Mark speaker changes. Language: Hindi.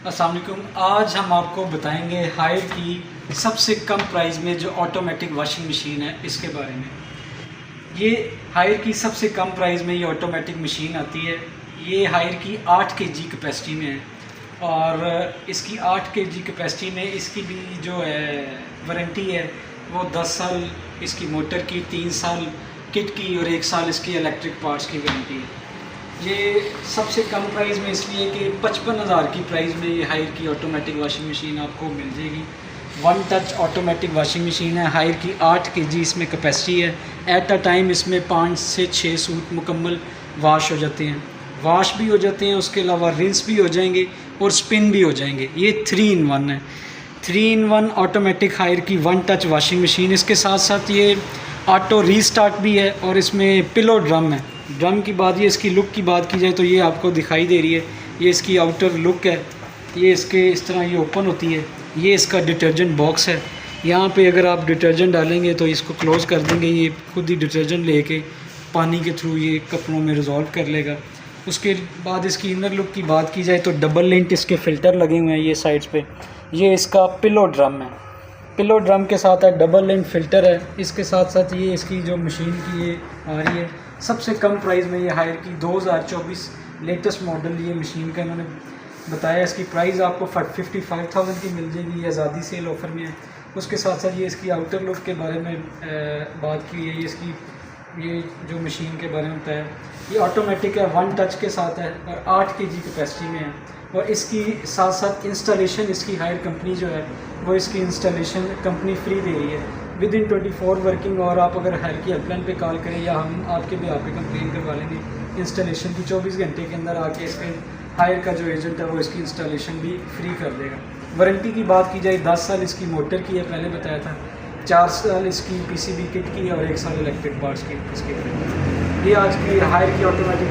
Speaker 1: अस्सलाम वालेकुम। आज हम आपको बताएंगे हायर की सबसे कम प्राइस में जो ऑटोमेटिक वॉशिंग मशीन है इसके बारे में। ये हायर की सबसे कम प्राइस में ये ऑटोमेटिक मशीन आती है। ये हायर की 8 kg कैपेसिटी में है और इसकी 8 kg कैपेसिटी में इसकी भी जो है वारंटी है वो 10 साल इसकी मोटर की, 3 साल किट की और 1 साल इसकी इलेक्ट्रिक पार्ट्स की वारंटी है। ये सबसे कम प्राइस में इसलिए कि 55,000 की प्राइस में ये हायर की ऑटोमेटिक वॉशिंग मशीन आपको मिल जाएगी। One touch automatic washing machine है। हायर की 8 kg इसमें कैपेसिटी है। एट अ टाइम इसमें 5 से 6 सूट मुकम्मल वॉश हो जाते हैं, वॉश भी हो जाते हैं, उसके अलावा रिंस भी हो जाएंगे और स्पिन भी हो जाएंगे। ये 3 in 1 है। 3 in 1 ऑटोमेटिक हायर की वन टच वॉशिंग मशीन। इसके साथ साथ ये ऑटो रीस्टार्ट भी है और इसमें पिलो ड्रम है। ड्रम की बात, ये इसकी लुक की बात की जाए तो ये आपको दिखाई दे रही है। ये इसकी आउटर लुक है। ये इसके इस तरह ये ओपन होती है। ये इसका डिटर्जेंट बॉक्स है। यहाँ पे अगर आप डिटर्जेंट डालेंगे तो इसको क्लोज़ कर देंगे, ये खुद ही डिटर्जेंट लेके पानी के थ्रू ये कपड़ों में रिजॉल्व कर लेगा। उसके बाद इसकी इनर लुक की बात की जाए तो डबल लिंट इसके फ़िल्टर लगे हुए हैं ये साइड्स पे। ये इसका पिलो ड्रम है। पिलो ड्रम के साथ है डबल लिंट फ़िल्टर है। इसके साथ साथ ये इसकी जो मशीन की ये आ रही है सबसे कम प्राइस में, ये हायर की 2024 लेटेस्ट मॉडल ये मशीन का इन्होंने बताया। इसकी प्राइस आपको 55,000 की मिल जाएगी। ये आज़ादी सेल ऑफ़र में है। उसके साथ साथ ये इसकी आउटर लुक के बारे में बात की है। ये इसकी ये जो मशीन के बारे में बताया, ये ऑटोमेटिक है, वन टच के साथ है और 8 kg कैपेसिटी में है। और इसकी साथ साथ इंस्टॉलेशन इसकी हायर कंपनी जो है वो इसकी इंस्टॉलेशन कंपनी फ्री दे रही है विद इन 24 वर्किंग। और आप अगर हायर की हेल्पलाइन पे कॉल करें या हम आपके भी आप पे कंप्लेन करवा लेंगे इंस्टॉलेशन की, 24 घंटे के अंदर आके इसके हायर का जो एजेंट है वो इसकी इंस्टॉलेशन भी फ्री कर देगा। वारंटी की बात की जाए 10 साल इसकी मोटर की है, पहले बताया था, 4 साल इसकी PCB किट की और 1 साल इलेक्ट्रिक पार्ट्स की इसकी। ये आज की हायर की ऑटोमेटिक